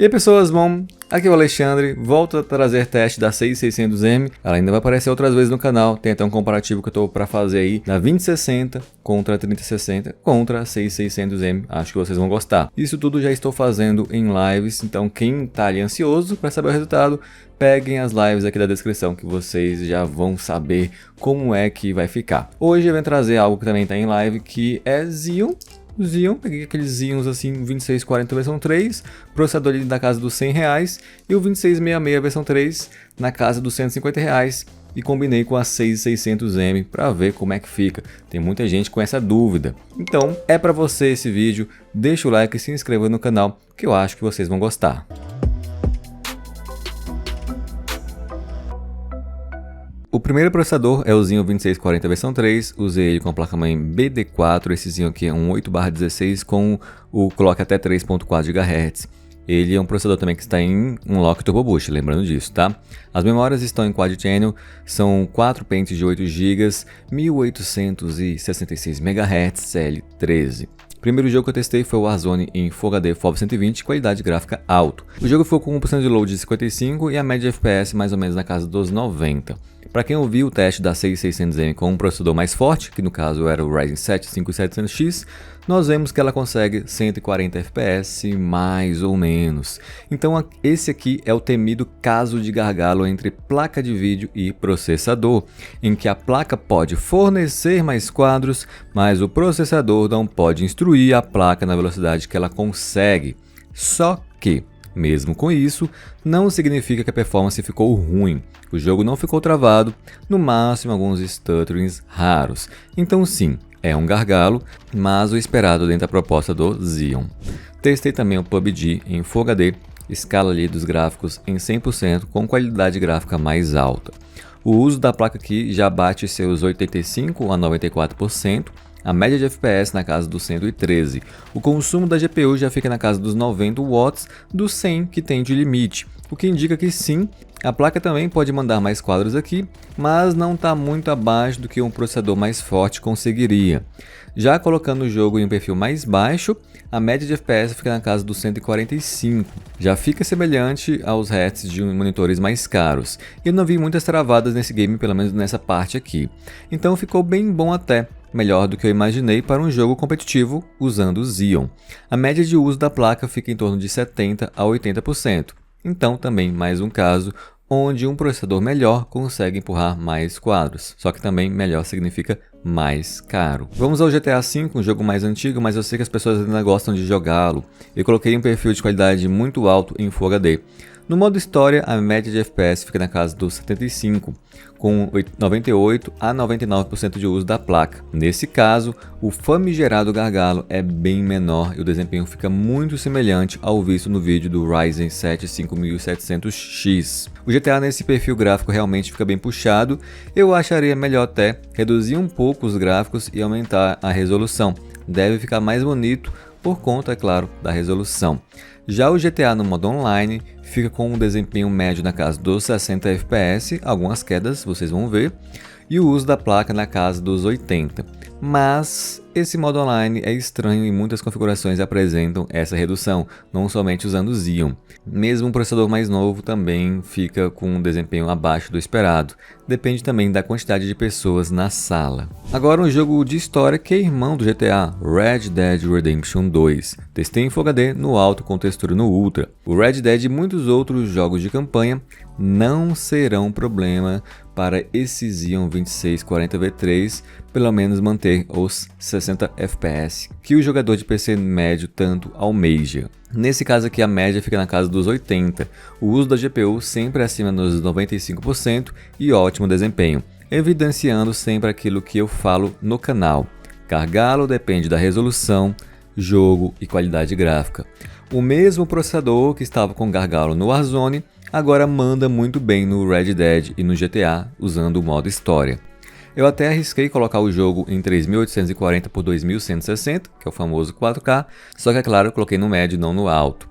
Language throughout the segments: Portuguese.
E aí pessoas, bom, aqui é o Alexandre, volto a trazer teste da 6600M, ela ainda vai aparecer outras vezes no canal, tem até um comparativo que eu tô pra fazer aí da 2060 contra a 3060 contra a 6600M, acho que vocês vão gostar. Isso tudo já estou fazendo em lives, então quem tá ali ansioso pra saber o resultado, peguem as lives aqui da descrição que vocês já vão saber como é que vai ficar. Hoje eu venho trazer algo que também tá em live, que é Xeon, peguei aqueles Xeons assim, 2640 versão 3, processador ali da casa dos R$100 e o 2666 versão 3 na casa dos R$150 e combinei com a 6600M para ver como é que fica. Tem muita gente com essa dúvida. Então é para você esse vídeo, deixa o like e se inscreva no canal que eu acho que vocês vão gostar. O primeiro processador é o Xeon 2640 versão 3, usei ele com a placa-mãe BD4, esse Xeon aqui é um 8/16 com o clock até 3.4 GHz. Ele é um processador também que está em Unlock Turbo Boost, lembrando disso, tá? As memórias estão em Quad Channel, são 4 pentes de 8 GB, 1866 MHz L13. O primeiro jogo que eu testei foi o Warzone em Full HD FOV 120, qualidade gráfica alto. O jogo ficou com 1% de load de 55 e a média de FPS mais ou menos na casa dos 90. Para quem ouviu o teste da 6600M com um processador mais forte, que no caso era o Ryzen 7 5700X, nós vemos que ela consegue 140 FPS mais ou menos. Então esse aqui é o temido caso de gargalo entre placa de vídeo e processador, em que a placa pode fornecer mais quadros, mas o processador não pode instruir a placa na velocidade que ela consegue. Só que, mesmo com isso, não significa que a performance ficou ruim. O jogo não ficou travado, no máximo alguns stutterings raros. Então sim, é um gargalo, mas o esperado dentro da proposta do Xeon. Testei também o PUBG em Full HD, escala ali dos gráficos em 100% com qualidade gráfica mais alta. O uso da placa aqui já bate seus 85 a 94%, a média de FPS na casa dos 113. O consumo da GPU já fica na casa dos 90 watts dos 100 que tem de limite, o que indica que sim, a placa também pode mandar mais quadros aqui, mas não está muito abaixo do que um processador mais forte conseguiria. Já colocando o jogo em um perfil mais baixo, a média de FPS fica na casa dos 145. Já fica semelhante aos hertz de monitores mais caros. Eu não vi muitas travadas nesse game, pelo menos nessa parte aqui. Então ficou bem bom até. Melhor do que eu imaginei para um jogo competitivo usando o Xeon. A média de uso da placa fica em torno de 70 a 80%. Então também mais um caso onde um processador melhor consegue empurrar mais quadros. Só que também melhor significa mais caro. Vamos ao GTA V, um jogo mais antigo, mas eu sei que as pessoas ainda gostam de jogá-lo. Eu coloquei um perfil de qualidade muito alto em Full HD. No modo história, a média de FPS fica na casa dos 75, com 98 a 99% de uso da placa. Nesse caso, o famigerado gargalo é bem menor e o desempenho fica muito semelhante ao visto no vídeo do Ryzen 7 5700X. O GTA nesse perfil gráfico realmente fica bem puxado. Eu acharia melhor até reduzir um pouco os gráficos e aumentar a resolução. Deve ficar mais bonito por conta, é claro, da resolução. Já o GTA no modo online fica com um desempenho médio na casa dos 60 FPS, algumas quedas vocês vão ver, e o uso da placa na casa dos 80. Mas esse modo online é estranho e muitas configurações apresentam essa redução, não somente usando o Xeon. Mesmo um processador mais novo também fica com um desempenho abaixo do esperado. Depende também da quantidade de pessoas na sala. Agora um jogo de história que é irmão do GTA, Red Dead Redemption 2. Testei em Full HD no alto com textura no Ultra. O Red Dead e muitos outros jogos de campanha não serão problema para esse Xeon 2640 V3, pelo menos manter os 60 FPS que o jogador de PC médio tanto almeja. Nesse caso aqui a média fica na casa dos 80, o uso da GPU sempre acima dos 95% e ótimo desempenho, evidenciando sempre aquilo que eu falo no canal. Gargalo depende da resolução, jogo e qualidade gráfica. O mesmo processador que estava com gargalo no Warzone agora manda muito bem no Red Dead e no GTA usando o modo história. Eu até arrisquei colocar o jogo em 3840 por 2160, que é o famoso 4K, só que é claro, eu coloquei no médio, não no alto.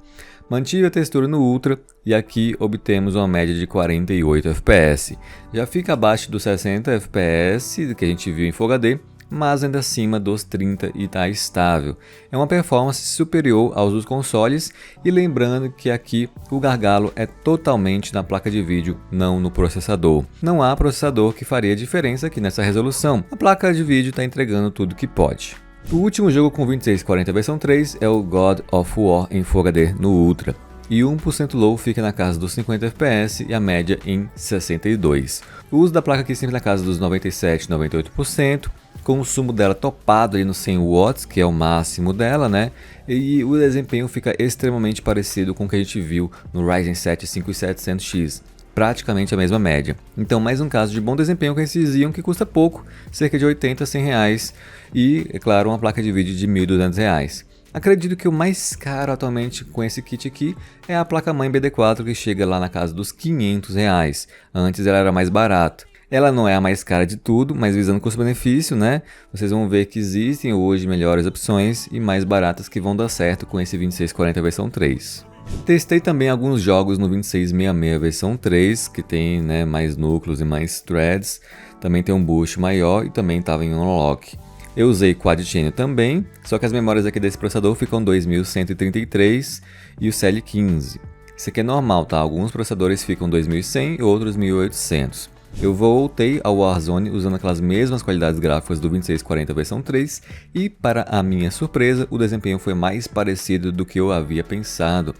Mantive a textura no Ultra e aqui obtemos uma média de 48 FPS. Já fica abaixo dos 60 FPS que a gente viu em Full HD, mas ainda acima dos 30 e está estável. É uma performance superior aos dos consoles, e lembrando que aqui o gargalo é totalmente na placa de vídeo, não no processador. Não há processador que faria diferença aqui nessa resolução, a placa de vídeo está entregando tudo que pode. O último jogo com 2640 versão 3 é o God of War em Full HD no Ultra, e o 1% low fica na casa dos 50 FPS e a média em 62. O uso da placa aqui sempre na casa dos 97, 98%, consumo dela topado ali no 100 watts, que é o máximo dela, né? E o desempenho fica extremamente parecido com o que a gente viu no Ryzen 7 5700X. Praticamente a mesma média. Então, mais um caso de bom desempenho com esse Xeon que custa pouco, cerca de 80 a 100 reais, e, é claro, uma placa de vídeo de 1.200 reais. Acredito que o mais caro atualmente com esse kit aqui é a placa-mãe BD4, que chega lá na casa dos 500 reais. Antes ela era mais barata. Ela não é a mais cara de tudo, mas visando custo-benefício, né? Vocês vão ver que existem hoje melhores opções e mais baratas que vão dar certo com esse 2640 versão 3. Testei também alguns jogos no 2666 versão 3, que tem, né, mais núcleos e mais threads, também tem um boost maior e também estava em unlock. Eu usei Quad Chain também, só que as memórias aqui desse processador ficam 2133 e o CL15. Isso aqui é normal, tá? Alguns processadores ficam 2100 e outros 1800. Eu voltei ao Warzone usando aquelas mesmas qualidades gráficas do 2640 versão 3 e, para a minha surpresa, o desempenho foi mais parecido do que eu havia pensado.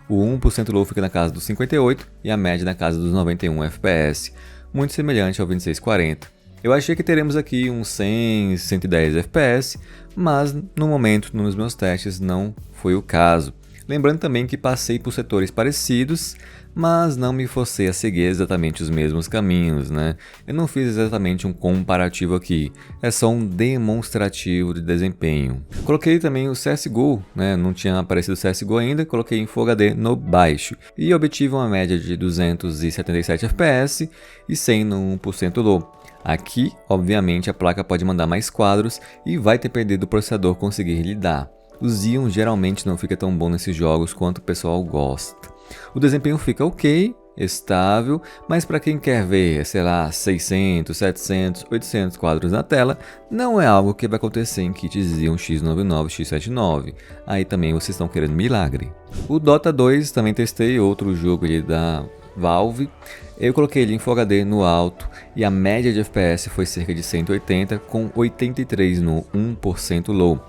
O 1% low fica na casa dos 58 e a média na casa dos 91 FPS, muito semelhante ao 2640. Eu achei que teremos aqui uns 100, 110 FPS, mas no momento, nos meus testes, não foi o caso. Lembrando também que passei por setores parecidos, mas não me forcei a seguir exatamente os mesmos caminhos, né? Eu não fiz exatamente um comparativo aqui, é só um demonstrativo de desempenho. Coloquei também o CSGO, né? Não tinha aparecido o CSGO ainda, coloquei em Full HD no baixo e obtive uma média de 277 FPS e 100 no 1% low. Aqui, obviamente, a placa pode mandar mais quadros e vai depender do processador conseguir lidar. O Xeon geralmente não fica tão bom nesses jogos quanto o pessoal gosta. O desempenho fica ok, estável, mas para quem quer ver, sei lá, 600, 700, 800 quadros na tela, não é algo que vai acontecer em kits Xeon X99, X79. Aí também vocês estão querendo milagre. O Dota 2 também testei, outro jogo ali da Valve. Eu coloquei ele em Full HD no alto e a média de FPS foi cerca de 180 com 83 no 1% low.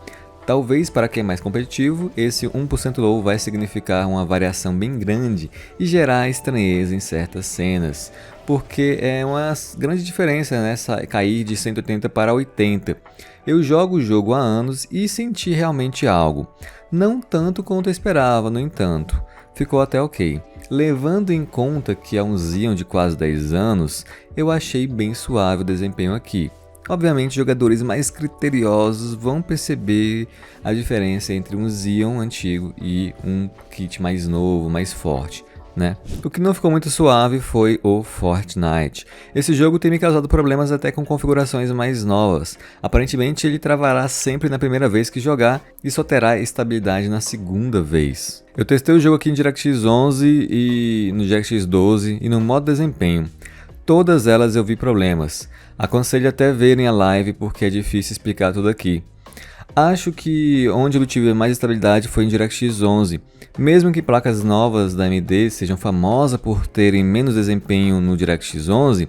Talvez para quem é mais competitivo, esse 1% low vai significar uma variação bem grande e gerar estranheza em certas cenas, porque é uma grande diferença, né, cair de 180 para 80. Eu jogo o jogo há anos e senti realmente algo, não tanto quanto eu esperava, no entanto, ficou até ok. Levando em conta que é um Xeon de quase 10 anos, eu achei bem suave o desempenho aqui. Obviamente, jogadores mais criteriosos vão perceber a diferença entre um Xeon antigo e um kit mais novo, mais forte, né? O que não ficou muito suave foi o Fortnite. Esse jogo tem me causado problemas até com configurações mais novas. Aparentemente, ele travará sempre na primeira vez que jogar e só terá estabilidade na segunda vez. Eu testei o jogo aqui em DirectX 11 e no DirectX 12 e no modo desempenho. Todas elas eu vi problemas. Aconselho até verem a live porque é difícil explicar tudo aqui. Acho que onde eu obtive mais estabilidade foi em DirectX 11. Mesmo que placas novas da AMD sejam famosas por terem menos desempenho no DirectX 11,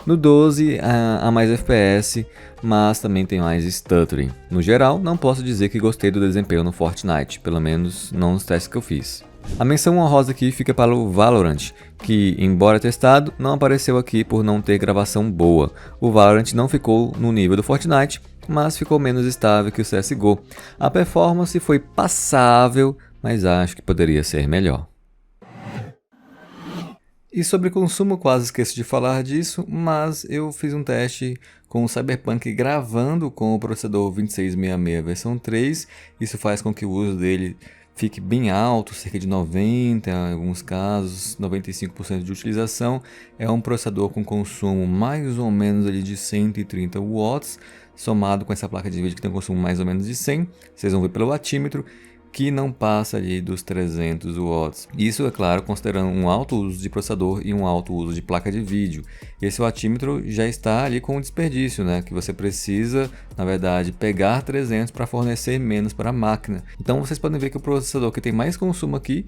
no 12 há mais FPS, mas também tem mais stuttering. No geral, não posso dizer que gostei do desempenho no Fortnite, pelo menos não nos testes que eu fiz. A menção honrosa aqui fica para o Valorant, que, embora testado, não apareceu aqui por não ter gravação boa. O Valorant não ficou no nível do Fortnite, mas ficou menos estável que o CSGO. A performance foi passável, mas acho que poderia ser melhor. E sobre consumo, quase esqueço de falar disso, mas eu fiz um teste com o Cyberpunk gravando com o processador 2666 versão 3. Isso faz com que o uso dele fique bem alto, cerca de 90, em alguns casos 95% de utilização. É um processador com consumo mais ou menos ali de 130 watts, somado com essa placa de vídeo que tem um consumo mais ou menos de 100, vocês vão ver pelo watímetro. que não passa ali dos 300 watts. Isso, é claro, considerando um alto uso de processador e um alto uso de placa de vídeo. Esse wattímetro já está ali com um desperdício, né? Que você precisa, na verdade, pegar 300 para fornecer menos para a máquina. Então vocês podem ver que o processador que tem mais consumo aqui,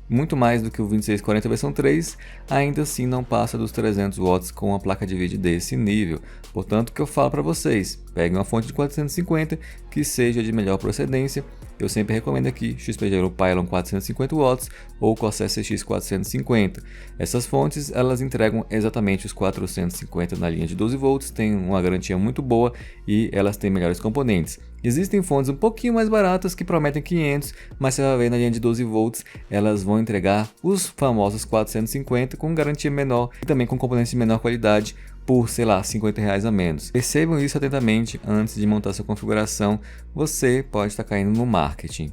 muito mais do que o 2640 versão 3, ainda assim não passa dos 300 watts com a placa de vídeo desse nível. Portanto, o que eu falo para vocês, peguem uma fonte de 450 que seja de melhor procedência. Eu sempre recomendo aqui XP Gero Pylon 450 watts ou Corsair CX 450. Essas fontes, elas entregam exatamente os 450 na linha de 12 volts, têm uma garantia muito boa e elas têm melhores componentes. Existem fontes um pouquinho mais baratas que prometem 500, mas você vai ver na linha de 12 volts, elas vão entregar os famosos 450 com garantia menor e também com componentes de menor qualidade por, sei lá, R$50 a menos. Percebam isso atentamente antes de montar sua configuração, você pode estar caindo no marketing.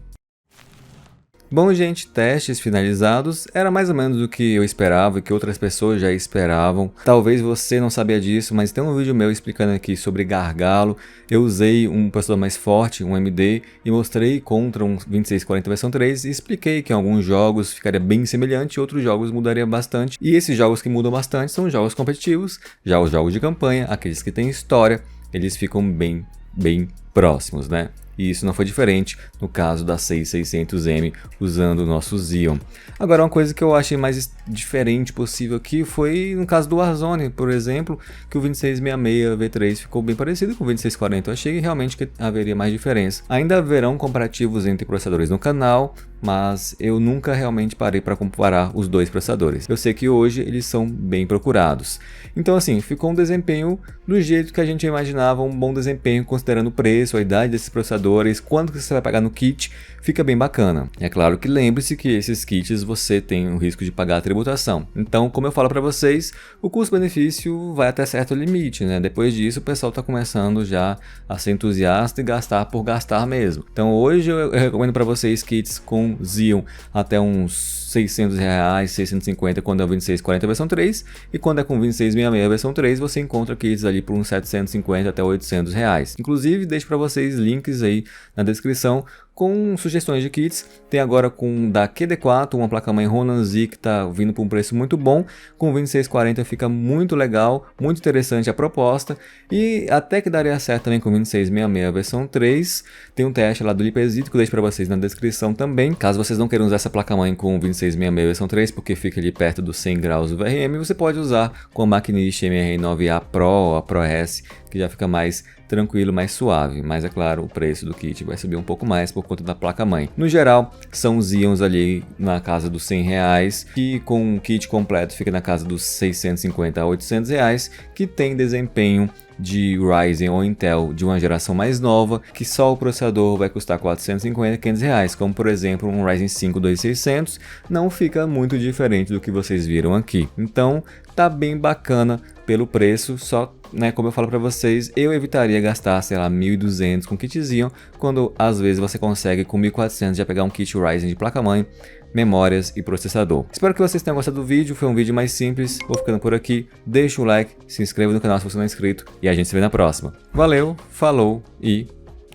Bom, gente, testes finalizados, era mais ou menos o que eu esperava e que outras pessoas já esperavam. Talvez você não sabia disso, mas tem um vídeo meu explicando aqui sobre gargalo. Eu usei um processador mais forte, um AMD, e mostrei contra um 2640 versão 3 e expliquei que em alguns jogos ficaria bem semelhante e outros jogos mudaria bastante. E esses jogos que mudam bastante são jogos competitivos, já os jogos de campanha, aqueles que têm história, eles ficam bem próximos, né? E isso não foi diferente no caso da 6600M usando o nosso Xeon. Agora, uma coisa que eu achei mais diferente possível aqui foi no caso do Warzone, por exemplo, que o 2666 V3 ficou bem parecido com o 2640. Eu achei realmente que haveria mais diferença. Ainda haverão comparativos entre processadores no canal, mas eu nunca realmente parei para comparar os dois processadores. Eu sei que hoje eles são bem procurados. Então, assim, ficou um desempenho do jeito que a gente imaginava, um bom desempenho considerando o preço, a idade desses processadores, quanto que você vai pagar no kit, fica bem bacana. É claro que lembre-se que esses kits você tem o risco de pagar a tributação. Então, como eu falo para vocês, o custo-benefício vai até certo limite, né? Depois disso, o pessoal está começando já a ser entusiasta e gastar por gastar mesmo. Então, hoje eu recomendo para vocês kits com Xeon até uns R$600, 650 quando é o 2640 versão 3, e quando é com 2666 versão 3 você encontra kits ali por uns 750 até R$800. Inclusive deixo para vocês links aí na descrição com sugestões de kits. Tem agora com da QD4, uma placa-mãe Ronin Z que está vindo por um preço muito bom. Com 2640 fica muito legal, muito interessante a proposta. E até que daria certo também com 2666 versão 3. Tem um teste lá do Lipesito que eu deixo para vocês na descrição também. Caso vocês não queiram usar essa placa-mãe com 2666 versão 3, porque fica ali perto dos 100 graus do VRM, você pode usar com a Magnite MR9A Pro, a Pro S, que já fica mais tranquilo, mais suave, mas é claro, o preço do kit vai subir um pouco mais por conta da placa-mãe. No geral, são Xeons ali na casa dos R$100, que com um kit completo fica na casa dos R$650 a R$800, que tem desempenho de Ryzen ou Intel de uma geração mais nova, que só o processador vai custar R$450 a R$500, como por exemplo um Ryzen 5 2600, não fica muito diferente do que vocês viram aqui. Então tá bem bacana pelo preço, só, né, como eu falo para vocês, eu evitaria gastar, sei lá, 1.200 com kit Xeon, quando às vezes você consegue com 1.400 já pegar um kit Ryzen de placa-mãe, memórias e processador. Espero que vocês tenham gostado do vídeo, foi um vídeo mais simples, vou ficando por aqui, deixa o like, se inscreva no canal se você não é inscrito e a gente se vê na próxima. Valeu, falou e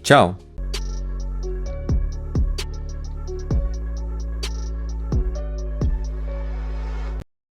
tchau!